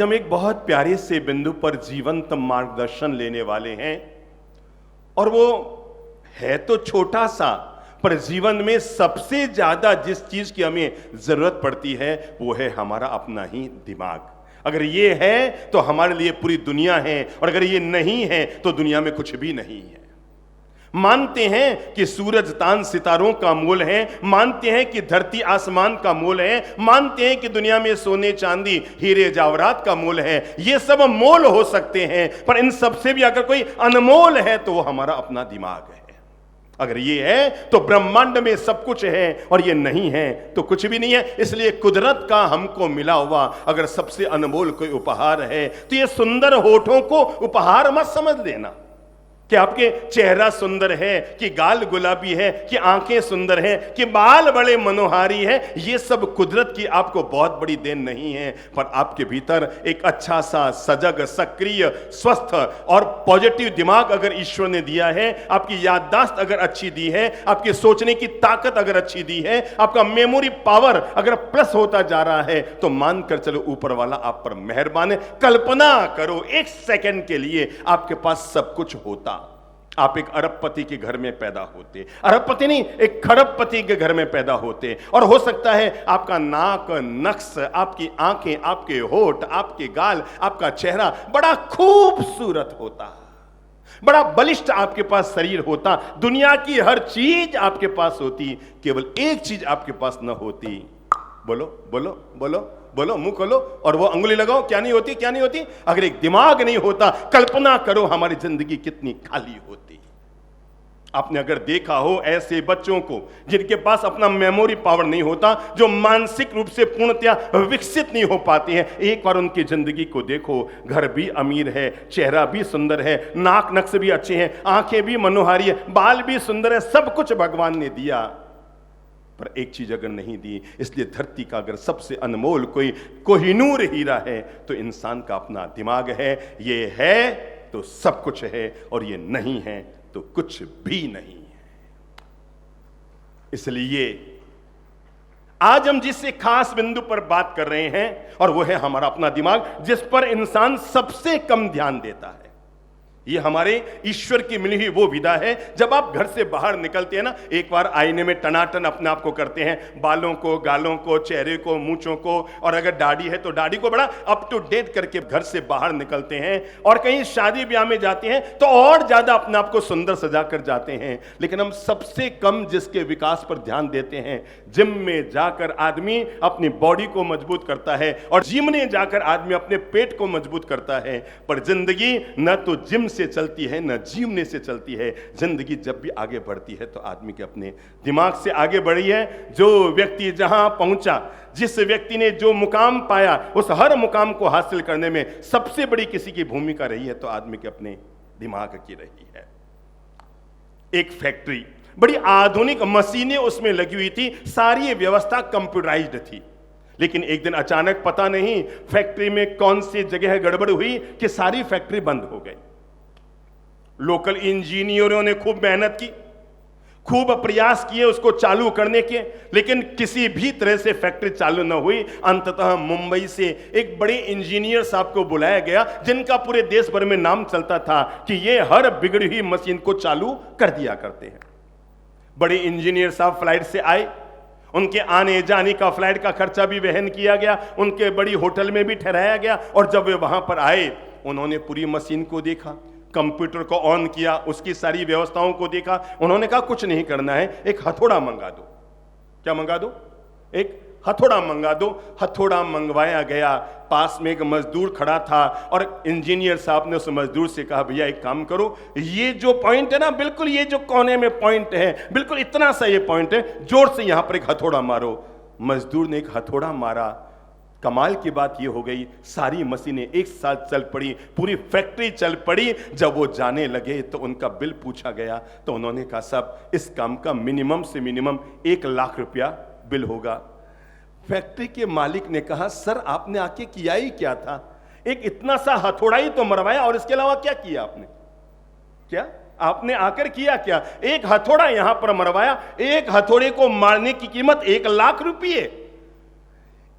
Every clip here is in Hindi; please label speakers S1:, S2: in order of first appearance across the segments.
S1: हम एक बहुत प्यारे से बिंदु पर जीवंत मार्गदर्शन लेने वाले हैं, और वो है तो छोटा सा, पर जीवन में सबसे ज्यादा जिस चीज की हमें जरूरत पड़ती है वो है हमारा अपना ही दिमाग। अगर ये है तो हमारे लिए पूरी दुनिया है, और अगर ये नहीं है तो दुनिया में कुछ भी नहीं है। मानते हैं कि सूरज तान सितारों का मोल है, मानते हैं कि धरती आसमान का मोल है, मानते हैं कि दुनिया में सोने चांदी हीरे जवाहरात का मोल है। ये सब मोल हो सकते हैं, पर इन सब से भी अगर कोई अनमोल है तो वो हमारा अपना दिमाग है। अगर ये है तो ब्रह्मांड में सब कुछ है, और ये नहीं है तो कुछ भी नहीं है। इसलिए कुदरत का हमको मिला हुआ अगर सबसे अनमोल कोई उपहार है तो ये सुंदर होठों को उपहार मत समझ लेना कि आपके चेहरा सुंदर है, कि गाल गुलाबी है, कि आंखें सुंदर हैं, कि बाल बड़े मनोहारी है। ये सब कुदरत की आपको बहुत बड़ी देन नहीं है, पर आपके भीतर एक अच्छा सा सजग, सक्रिय, स्वस्थ और पॉजिटिव दिमाग अगर ईश्वर ने दिया है, आपकी याददाश्त अगर अच्छी दी है, आपकी सोचने की ताकत अगर अच्छी दी है, आपका मेमोरी पावर अगर प्लस होता जा रहा है, तो मानकर चलो ऊपर वाला आप पर मेहरबान है। कल्पना करो एक सेकंड के लिए आपके पास सब कुछ होता, आप एक अरबपति के घर में पैदा होते, अरबपति नहीं, एक खरबपति के घर में पैदा होते, और हो सकता है आपका नाक, नक्श, आपकी आंखें, आपके होठ, आपके गाल, आपका चेहरा बड़ा खूबसूरत होता, बड़ा बलिष्ठ आपके पास शरीर होता, दुनिया की हर चीज आपके पास होती, केवल एक चीज आपके पास न होती। बोलो बोलो बोलो बोलो, मुंह खोलो और वो अंगुली लगाओ, क्या नहीं होती, क्या नहीं होती? अगर एक दिमाग नहीं होता, कल्पना करो हमारी जिंदगी कितनी खाली होती। आपने अगर देखा हो ऐसे बच्चों को जिनके पास अपना मेमोरी पावर नहीं होता, जो मानसिक रूप से पूर्णतया विकसित नहीं हो पाते हैं, एक बार उनकी जिंदगी को देखो। घर भी अमीर है, चेहरा भी सुंदर है, नाक नक्श भी अच्छे हैं, आंखें भी मनोहारी है, बाल भी सुंदर है, सब कुछ भगवान ने दिया, पर एक चीज अगर नहीं दी। इसलिए धरती का अगर सबसे अनमोल कोई कोहिनूर हीरा है तो इंसान का अपना दिमाग है। ये है तो सब कुछ है, और ये नहीं है तो कुछ भी नहीं है। इसलिए आज हम जिस खास बिंदु पर बात कर रहे हैं, और वो है हमारा अपना दिमाग, जिस पर इंसान सबसे कम ध्यान देता है। ये हमारे ईश्वर की मिली हुई वो विधा है। जब आप घर से बाहर निकलते हैं ना, एक बार आईने में टनाटन अपने आप को करते हैं, बालों को, गालों को, चेहरे को, मूंछों को, और अगर दाढ़ी है तो दाढ़ी को बड़ा अप टू डेट करके घर से बाहर निकलते हैं। और कहीं शादी ब्याह में जाते हैं तो और ज्यादा अपने आप को सुंदर सजा कर जाते हैं। लेकिन हम सबसे कम जिसके विकास पर ध्यान देते हैं, जिम में जाकर आदमी अपनी बॉडी को मजबूत करता है, और जिम में जाकर आदमी अपने पेट को मजबूत करता है। पर जिंदगी न तो जिम से चलती है न जीवने से चलती है। जिंदगी जब भी आगे बढ़ती है तो आदमी के अपने दिमाग से आगे बढ़ी है। जो व्यक्ति जहां पहुंचा, जिस व्यक्ति ने जो मुकाम पाया, उस हर मुकाम को हासिल करने में सबसे बड़ी किसी की भूमिका रही है तो आदमी के अपने दिमाग की रही है। एक फैक्ट्री, बड़ी आधुनिक मशीनें उसमें लगी हुई थी, सारी व्यवस्था कंप्यूटराइज्ड थी। लेकिन एक दिन अचानक पता नहीं फैक्ट्री में कौन सी जगह गड़बड़ हुई कि सारी फैक्ट्री बंद हो गई। लोकल इंजीनियरों ने खूब मेहनत की, खूब प्रयास किए उसको चालू करने के, लेकिन किसी भी तरह से फैक्ट्री चालू न हुई। अंततः मुंबई से एक बड़े इंजीनियर साहब को बुलाया गया, जिनका पूरे देश भर में नाम चलता था कि ये हर बिगड़ी हुई मशीन को चालू कर दिया करते हैं। बड़े इंजीनियर साहब फ्लाइट से आए, उनके आने जाने का फ्लाइट का खर्चा भी वहन किया गया, उनके बड़ी होटल में भी ठहराया गया। और जब वे वहां पर आए, उन्होंने पूरी मशीन को देखा, कंप्यूटर को ऑन किया, उसकी सारी व्यवस्थाओं को देखा। उन्होंने कहा कुछ नहीं करना है, एक हथौड़ा मंगा दो। क्या मंगा दो? एक हथौड़ा मंगा दो। हथौड़ा मंगवाया गया। पास में एक मजदूर खड़ा था, और इंजीनियर साहब ने उस मजदूर से कहा, भैया एक काम करो, ये जो पॉइंट है ना, बिल्कुल ये जो कोने में पॉइंट है, बिल्कुल इतना सा ये पॉइंट है, जोर से यहां पर एक हथौड़ा मारो। मजदूर ने एक हथौड़ा मारा। कमाल की बात यह हो गई, सारी मशीनें एक साथ चल पड़ी, पूरी फैक्ट्री चल पड़ी। जब वो जाने लगे तो उनका बिल पूछा गया, तो उन्होंने कहा साहब इस काम का मिनिमम से मिनिमम 1 लाख रुपया बिल होगा। फैक्ट्री के मालिक ने कहा, सर आपने आके किया ही क्या था? एक इतना सा हथौड़ा ही तो मरवाया, और इसके अलावा क्या किया आपने? क्या आपने आकर किया क्या? एक हथौड़ा यहां पर मरवाया, एक हथौड़े को मारने की कीमत 1 लाख रुपये।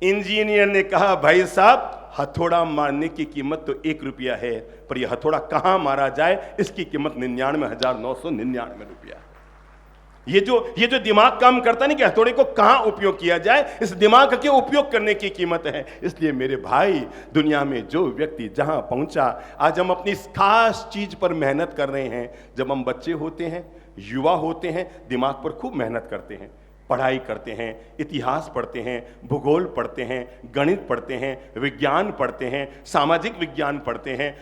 S1: इंजीनियर ने कहा, भाई साहब हथौड़ा मारने की कीमत तो 1 रुपया है, पर यह हथौड़ा कहां मारा जाए इसकी कीमत 99,999 रुपया है। ये जो दिमाग काम करता नहीं कि हथौड़े को कहां उपयोग किया जाए, इस दिमाग के उपयोग करने की कीमत है। इसलिए मेरे भाई, दुनिया में जो व्यक्ति जहां पहुंचा, आज हम अपनी इस खास चीज पर मेहनत कर रहे हैं। जब हम बच्चे होते हैं, युवा होते हैं, दिमाग पर खूब मेहनत करते हैं, पढ़ाई करते हैं, इतिहास पढ़ते हैं, भूगोल पढ़ते हैं, गणित पढ़ते हैं, विज्ञान पढ़ते हैं, सामाजिक विज्ञान पढ़ते हैं,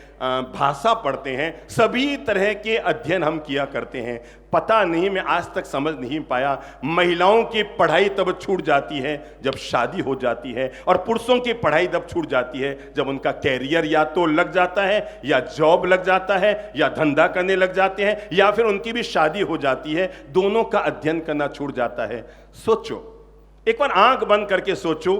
S1: भाषा पढ़ते हैं, सभी तरह के अध्ययन हम किया करते हैं। पता नहीं, मैं आज तक समझ नहीं पाया, महिलाओं की पढ़ाई तब छूट जाती है जब शादी हो जाती है, और पुरुषों की पढ़ाई तब छूट जाती है जब उनका कैरियर या तो लग जाता है, या जॉब लग जाता है, या धंधा करने लग जाते हैं, या फिर उनकी भी शादी हो जाती है। दोनों का अध्ययन करना छूट जाता है। सोचो, एक बार आंख बंद करके सोचो,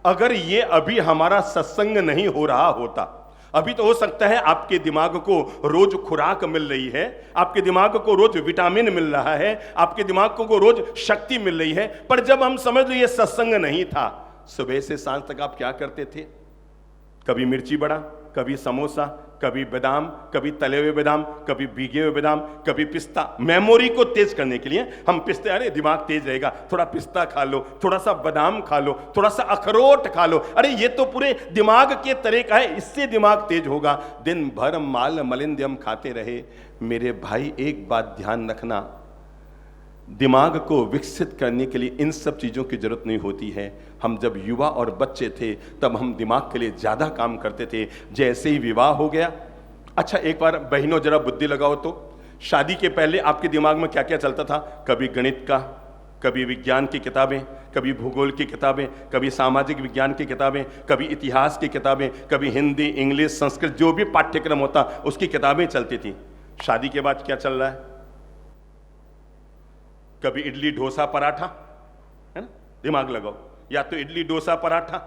S1: अगर ये अभी हमारा सत्संग नहीं हो रहा होता, अभी तो हो सकता है आपके दिमाग को रोज खुराक मिल रही है, आपके दिमाग को रोज विटामिन मिल रहा है, आपके दिमाग को रोज शक्ति मिल रही है, पर जब हम समझ लो ये सत्संग नहीं था, सुबह से सांझ तक आप क्या करते थे? कभी मिर्ची बड़ा, कभी समोसा, कभी बादाम, कभी तले हुए बादाम, कभी भीगे हुए बादाम, कभी पिस्ता। मेमोरी को तेज करने के लिए हम पिस्ते, अरे दिमाग तेज रहेगा, थोड़ा पिस्ता खा लो, थोड़ा सा बादाम खा लो, थोड़ा सा अखरोट खा लो, अरे ये तो पूरे दिमाग के तरह का है, इससे दिमाग तेज होगा। दिन भर माल मलिंद हम खाते रहे। मेरे भाई, एक बात ध्यान रखना, दिमाग को विकसित करने के लिए इन सब चीज़ों की जरूरत नहीं होती है। हम जब युवा और बच्चे थे तब हम दिमाग के लिए ज़्यादा काम करते थे। जैसे ही विवाह हो गया, अच्छा एक बार बहनों जरा बुद्धि लगाओ तो, शादी के पहले आपके दिमाग में क्या क्या चलता था? कभी गणित का, कभी विज्ञान की किताबें, कभी भूगोल की किताबें, कभी सामाजिक विज्ञान की किताबें, कभी इतिहास की किताबें, कभी हिंदी, इंग्लिश, संस्कृत, जो भी पाठ्यक्रम होता उसकी किताबें चलती थी। शादी के बाद क्या चल रहा है? कभी इडली डोसा पराठा, है ना? दिमाग लगाओ, या तो इडली डोसा पराठा,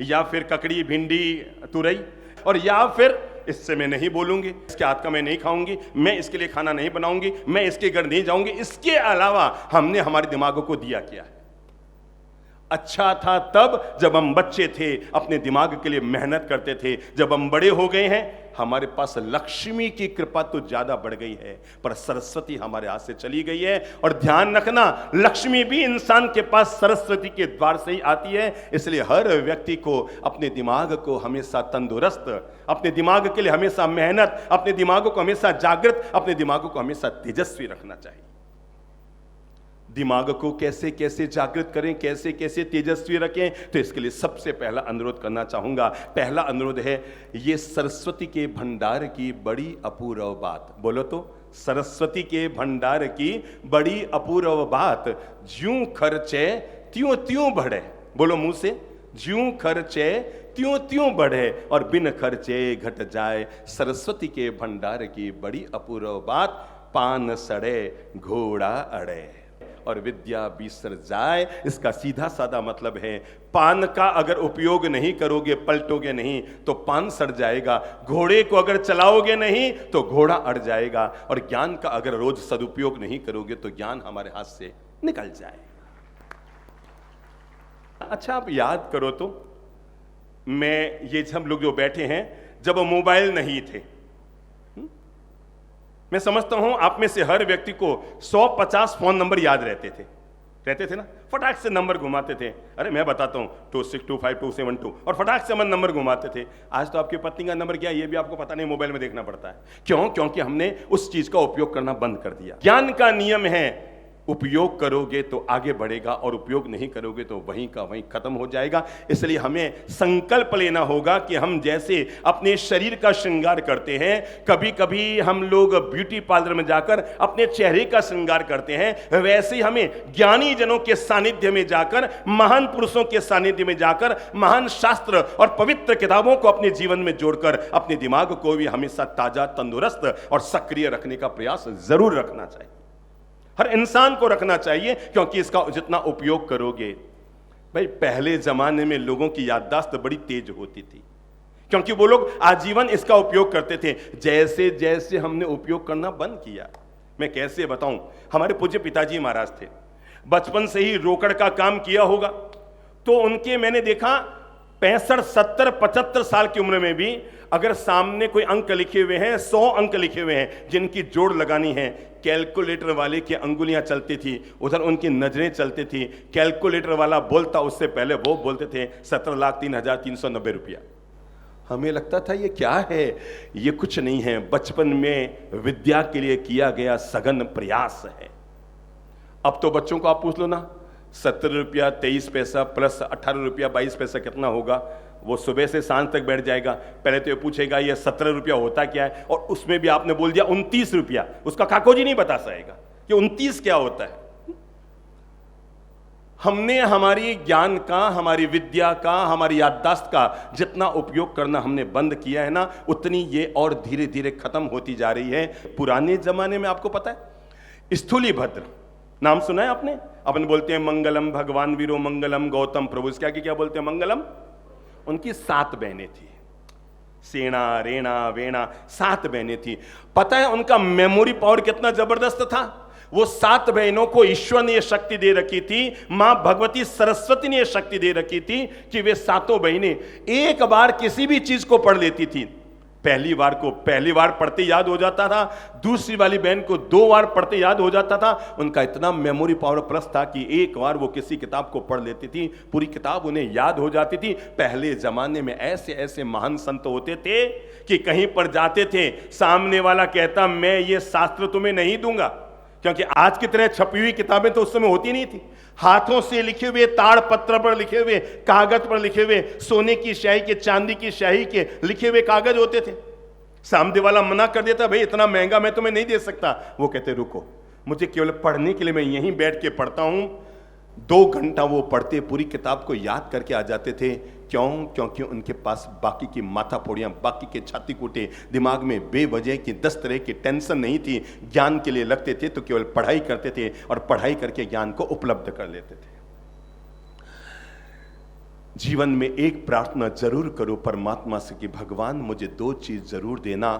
S1: या फिर ककड़ी भिंडी तुरई, और या फिर इससे मैं नहीं बोलूंगी, इसके हाथ का मैं नहीं खाऊंगी, मैं इसके लिए खाना नहीं बनाऊंगी, मैं इसके घर नहीं जाऊंगी। इसके अलावा हमने हमारे दिमागों को दिया क्या है? अच्छा था तब जब हम बच्चे थे, अपने दिमाग के लिए मेहनत करते थे। जब हम बड़े हो गए हैं, हमारे पास लक्ष्मी की कृपा तो ज्यादा बढ़ गई है, पर सरस्वती हमारे हाथ से चली गई है। और ध्यान रखना, लक्ष्मी भी इंसान के पास सरस्वती के द्वार से ही आती है। इसलिए हर व्यक्ति को अपने दिमाग को हमेशा तंदुरुस्त, अपने दिमाग के लिए हमेशा मेहनत, अपने दिमाग को हमेशा जागृत, अपने दिमाग को हमेशा तेजस्वी रखना चाहिए। दिमाग को कैसे कैसे जागृत करें, कैसे कैसे तेजस्वी रखें, तो इसके लिए सबसे पहला अनुरोध करना चाहूंगा। पहला अनुरोध है, ये सरस्वती के भंडार की बड़ी अपूर्व बात। बोलो तो, सरस्वती के भंडार की बड़ी अपूर्व बात, ज्यों खर्चे त्यों त्यों बढ़े। बोलो मुंह से, ज्यों खर्चे त्यों त्यों बढ़े और बिन खर्चे घट जाए। सरस्वती के भंडार की बड़ी अपूर्व बात, पान सड़े घोड़ा अड़े और विद्या बिसर जाए। इसका सीधा साधा मतलब है, पान का अगर उपयोग नहीं करोगे, पलटोगे नहीं, तो पान सड़ जाएगा। घोड़े को अगर चलाओगे नहीं तो घोड़ा अड़ जाएगा। और ज्ञान का अगर रोज सदुपयोग नहीं करोगे तो ज्ञान हमारे हाथ से निकल जाएगा। अच्छा, आप याद करो तो, मैं ये सब लोग जो बैठे हैं, जब मोबाइल नहीं थे, मैं समझता हूं आप में से हर व्यक्ति को 150 फोन नंबर याद रहते थे ना। फटाक से नंबर घुमाते थे, अरे मैं बताता हूं 26255272, और फटाक से मन नंबर घुमाते थे। आज तो आपकी पत्नी का नंबर क्या है ये भी आपको पता नहीं, मोबाइल में देखना पड़ता है। क्यों? क्योंकि हमने उस चीज का उपयोग करना बंद कर दिया। ज्ञान का नियम है, उपयोग करोगे तो आगे बढ़ेगा, और उपयोग नहीं करोगे तो वहीं का वहीं खत्म हो जाएगा। इसलिए हमें संकल्प लेना होगा कि हम जैसे अपने शरीर का श्रृंगार करते हैं, कभी कभी हम लोग ब्यूटी पार्लर में जाकर अपने चेहरे का श्रृंगार करते हैं, वैसे ही हमें ज्ञानी जनों के सानिध्य में जाकर, महान पुरुषों के सानिध्य में जाकर, महान शास्त्र और पवित्र किताबों को अपने जीवन में जोड़कर अपने दिमाग को भी हमेशा ताजा, तंदुरुस्त और सक्रिय रखने का प्रयास जरूर रखना चाहिए। हर इंसान को रखना चाहिए, क्योंकि इसका जितना उपयोग करोगे, भाई पहले जमाने में लोगों की याददाश्त बड़ी तेज होती थी, क्योंकि वो लोग आजीवन इसका उपयोग करते थे। जैसे जैसे हमने उपयोग करना बंद किया, मैं कैसे बताऊं, हमारे पूज्य पिताजी महाराज थे, बचपन से ही रोकड़ का काम किया होगा, तो उनके मैंने देखा 65, 70, 75 साल की उम्र में भी अगर सामने कोई अंक लिखे हुए हैं, 100 अंक लिखे हुए हैं जिनकी जोड़ लगानी है, कैलकुलेटर वाले की अंगुलियां चलती थी, उधर उनकी नजरें चलती थी। कैलकुलेटर वाला बोलता उससे पहले वो बोलते थे 17,03,390 रुपया। हमें लगता था ये क्या है, ये कुछ नहीं है, बचपन में विद्या के लिए किया गया सघन प्रयास है। अब तो बच्चों को आप पूछ लो ना, 17 रुपया 23 पैसा प्लस 18 रुपया 22 पैसा कितना होगा, वो सुबह से सांझ तक बैठ जाएगा। पहले तो ये पूछेगा ये 17 रुपया होता क्या है, और उसमें भी आपने बोल दिया 29 रुपया, उसका काकोजी नहीं बता सकेगा कि 29 क्या होता है। हमने हमारी ज्ञान का, हमारी विद्या का, हमारी याददाश्त का जितना उपयोग करना हमने बंद किया है ना, उतनी ये और धीरे धीरे खत्म होती जा रही है। पुराने जमाने में आपको पता है, स्थूलीभद्र नाम सुना है आपने? अपन बोलते हैं मंगलम भगवान वीरो मंगलम गौतम प्रभु, क्या क्या बोलते हैं मंगलम। उनकी 7 बहनें थी, सेना रेणा वेणा 7 बहनें थी। पता है उनका मेमोरी पावर कितना जबरदस्त था? वो 7 बहनों को ईश्वर ने यह शक्ति दे रखी थी, मां भगवती सरस्वती ने यह शक्ति दे रखी थी कि वे 7 बहनें एक बार किसी भी चीज को पढ़ लेती थी। पहली बार पढ़ते याद हो जाता था, दूसरी वाली बहन को 2 बार पढ़ते याद हो जाता था। उनका इतना मेमोरी पावर प्लस था कि एक बार वो किसी किताब को पढ़ लेती थी, पूरी किताब उन्हें याद हो जाती थी। पहले जमाने में ऐसे ऐसे महान संत होते थे कि कहीं पर जाते थे, सामने वाला कहता मैं ये शास्त्र तुम्हें नहीं दूंगा, क्योंकि आज की तरह छपी हुई किताबें तो उस समय होती नहीं थी। हाथों से लिखे हुए, ताड़ पत्र पर लिखे हुए, कागज पर लिखे हुए, सोने की स्याही के, चांदी की स्याही के लिखे हुए कागज होते थे। सामने वाला मना कर देता, भाई इतना महंगा मैं तुम्हें नहीं दे सकता। वो कहते रुको, मुझे केवल पढ़ने के लिए, मैं यहीं बैठ के पढ़ता हूं। 2 घंटा वो पढ़ते, पूरी किताब को याद करके आ जाते थे। क्यों? क्योंकि उनके पास बाकी की माथा फोड़ियां, बाकी के छाती कूटे, दिमाग में बेवजह की 10 तरह की टेंशन नहीं थी। ज्ञान के लिए लगते थे तो केवल पढ़ाई करते थे और पढ़ाई करके ज्ञान को उपलब्ध कर लेते थे। जीवन में एक प्रार्थना जरूर करो परमात्मा से कि भगवान मुझे 2 चीज जरूर देना।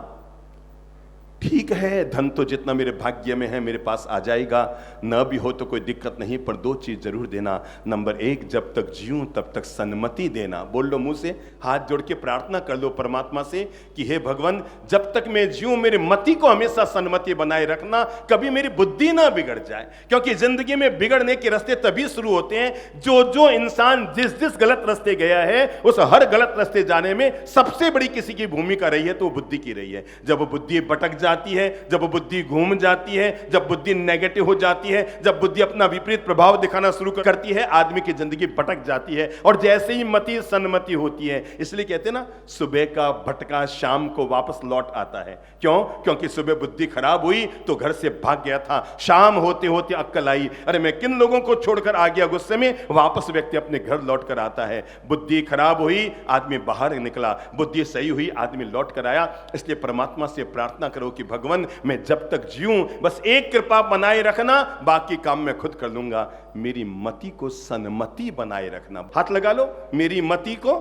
S1: ठीक है, धन तो जितना मेरे भाग्य में है मेरे पास आ जाएगा, न भी हो तो कोई दिक्कत नहीं, पर 2 चीज जरूर देना। नंबर 1, जब तक जीऊं तब तक सन्मति देना। बोल लो मुंह से, हाथ जोड़ के प्रार्थना कर लो परमात्मा से कि हे भगवान, जब तक मैं जीऊं मेरी मति को हमेशा सन्मति बनाए रखना, कभी मेरी बुद्धि ना बिगड़ जाए। क्योंकि जिंदगी में बिगड़ने के रास्ते तभी शुरू होते हैं जो इंसान जिस गलत रास्ते गया है, उस हर गलत रास्ते जाने में सबसे बड़ी किसी की भूमिका रही है तो बुद्धि की रही है। जब वो बुद्धि भटक जाती है, जब बुद्धि घूम जाती है, जब बुद्धि नेगेटिव हो जाती है, जब बुद्धि अपना विपरीत प्रभाव दिखाना शुरू करती है, आदमी की जिंदगी भटक जाती है। और जैसे ही मति सन्मति होती है, इसलिए कहते हैं ना, सुबह का भटका शाम को वापस लौट आता है। क्यों? क्योंकि सुबह बुद्धि खराब हुई तो घर से भाग गया था, शाम होते होते अक्ल आई, अरे मैं किन लोगों को छोड़कर आ गया गुस्से में, वापस व्यक्ति अपने घर लौट कर आता है। बुद्धि खराब हुई, आदमी बाहर निकला, बुद्धि सही हुई, आदमी लौट कर आया। इसलिए परमात्मा से प्रार्थना करो कि भगवान मैं जब तक जीऊं बस एक कृपा बनाए रखना, बाकी काम मैं खुद कर लूंगा। मेरी मति को सन्मति बनाए रखना। हाथ लगा लो, मेरी मति को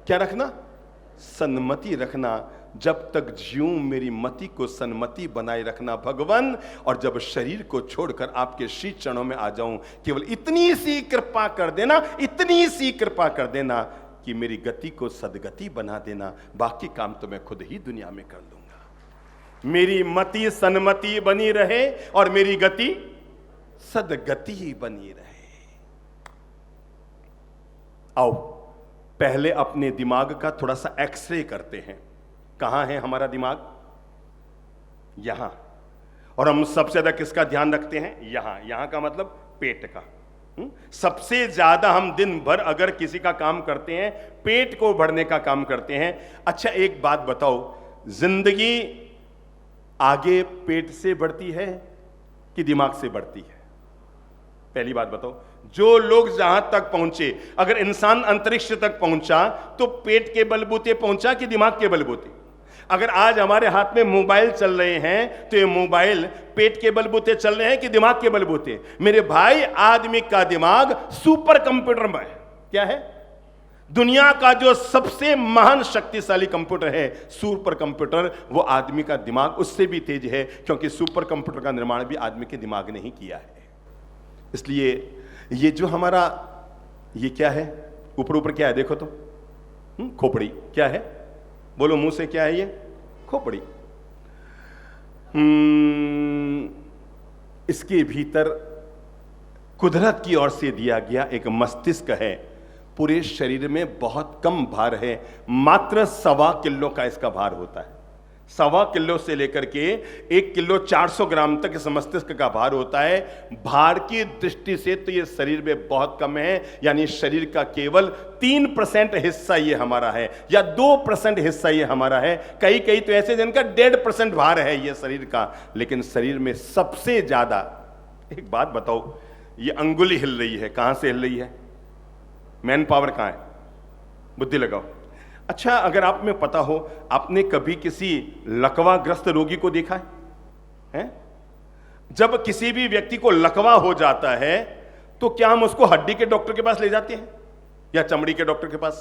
S1: क्या रखना? सन्मति रखना। जब तक जीऊं मेरी मति को सन्मति बनाए रखना भगवान। और जब शरीर को छोड़कर आपके श्री चरणों में आ जाऊं, केवल इतनी सी कृपा कर देना, इतनी सी कृपा कर देना कि मेरी गति को सदगति बना देना। बाकी काम तो मैं खुद ही दुनिया में कर लूंगा। मेरी मति सन्मति बनी रहे और मेरी गति सदगति ही बनी रहे। आओ पहले अपने दिमाग का थोड़ा सा एक्सरे करते हैं। कहां है हमारा दिमाग? यहां। और हम सबसे ज्यादा किसका ध्यान रखते हैं? यहां। यहां का मतलब पेट का। सबसे ज्यादा हम दिन भर अगर किसी का काम करते हैं, पेट को भरने का काम करते हैं। अच्छा एक बात बताओ, जिंदगी आगे पेट से बढ़ती है कि दिमाग से बढ़ती है? पहली बात बताओ। जो लोग जहां तक पहुंचे, अगर इंसान अंतरिक्ष तक पहुंचा तो पेट के बलबूते पहुंचा कि दिमाग के बलबूते? अगर आज हमारे हाथ में मोबाइल चल रहे हैं तो ये मोबाइल पेट के बलबूते चल रहे हैं कि दिमाग के बलबूते? मेरे भाई, आदमी का दिमाग सुपर कंप्यूटर में है। क्या है? दुनिया का जो सबसे महान शक्तिशाली कंप्यूटर है, सुपर कंप्यूटर, वो आदमी का दिमाग उससे भी तेज है, क्योंकि सुपर कंप्यूटर का निर्माण भी आदमी के दिमाग ने ही किया है। इसलिए ये जो हमारा, ये क्या है ऊपर ऊपर, क्या है देखो तो, खोपड़ी क्या है? बोलो मुंह से, क्या है ये? खोपड़ी। इसके भीतर कुदरत की ओर से दिया गया एक मस्तिष्क है। पूरे शरीर में बहुत कम भार है, मात्र 1.25 किलो का इसका भार होता है। 1.25 किलो से लेकर के 1 किलो 400 ग्राम तक इस मस्तिष्क का भार होता है। भार की दृष्टि से तो ये शरीर में बहुत कम है, यानी शरीर का केवल 3% हिस्सा ये हमारा है, या 2% हिस्सा ये हमारा है। कई कई तो ऐसे जिनका 1.5% भार है ये शरीर का। लेकिन शरीर में सबसे ज्यादा, एक बात बताओ, ये अंगुली हिल रही है, कहां से हिल रही है? मैन पावर कहां है? बुद्धि लगाओ। अच्छा, अगर आप में पता हो, आपने कभी किसी लकवाग्रस्त रोगी को देखा है? जब किसी भी व्यक्ति को लकवा हो जाता है तो क्या हम उसको हड्डी के डॉक्टर के पास ले जाते हैं या चमड़ी के डॉक्टर के पास?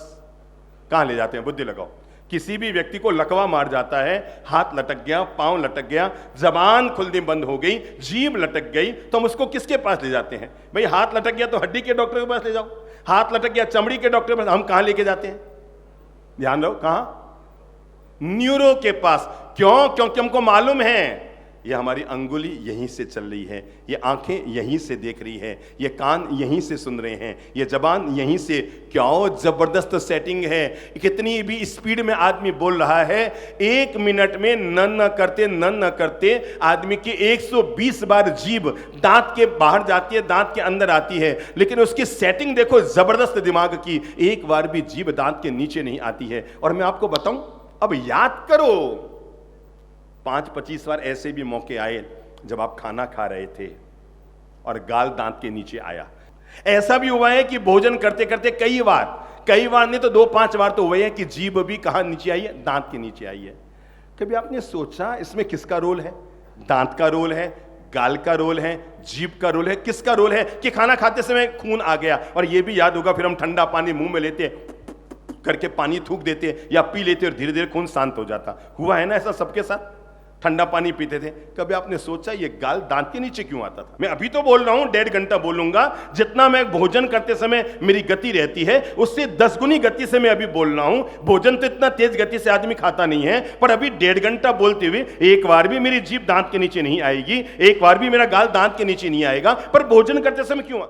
S1: कहां ले जाते हैं? बुद्धि लगाओ। किसी भी व्यक्ति को लकवा मार जाता है, हाथ लटक गया, पांव लटक गया, जबान खुलनी बंद हो गई, जीभ लटक गई, तो हम उसको किसके पास ले जाते हैं? भाई हाथ लटक गया तो हड्डी के डॉक्टर के पास ले जाओ, हाथ लटक गया चमड़ी के डॉक्टर के पास। हम कहां लेके जाते हैं? ध्यान रहो, कहां? न्यूरो के पास। क्यों? क्योंकि हमको मालूम है ये हमारी अंगुली यहीं से चल रही है, ये आंखें यहीं से देख रही है, ये कान यहीं से सुन रहे हैं, ये जबान यहीं से। क्या जबरदस्त सेटिंग है! कितनी भी स्पीड में आदमी बोल रहा है, 1 मिनट में न करते आदमी की 120 बार जीभ दांत के बाहर जाती है, दांत के अंदर आती है। लेकिन उसकी सेटिंग देखो जबरदस्त दिमाग की, एक बार भी जीभ दांत के नीचे नहीं आती है। और मैं आपको बताऊं, अब याद करो, 5-25 बार ऐसे भी मौके आए जब आप खाना खा रहे थे और गाल दांत के नीचे आया। ऐसा भी हुआ है कि भोजन करते करते कई बार नहीं तो 2-5 बार तो हुए हैं कि जीभ भी कहां नीचे आई है? दांत के नीचे आई है। कभी आपने सोचा इसमें किसका रोल है? दांत का रोल है, गाल का रोल है, जीभ का रोल है, किसका रोल है कि खाना खाते समय खून आ गया? और यह भी याद होगा, फिर हम ठंडा पानी मुंह में लेते करके पानी थूक देते या पी लेते और धीरे धीरे खून शांत हो जाता। हुआ है ना ऐसा सबके साथ? ठंडा पानी पीते थे। कभी आपने सोचा ये गाल दांत के नीचे क्यों आता था? मैं अभी तो बोल रहा हूं, 1.5 घंटा बोलूंगा। जितना मैं भोजन करते समय मेरी गति रहती है, उससे 10 गुनी गति से मैं अभी बोल रहा हूं। भोजन तो इतना तेज गति से आदमी खाता नहीं है, पर अभी 1.5 घंटा बोलते हुए एक बार भी मेरी जीभ दांत के नीचे नहीं आएगी, एक बार भी मेरा गाल दांत के नीचे नहीं आएगा। पर भोजन करते समय क्यों?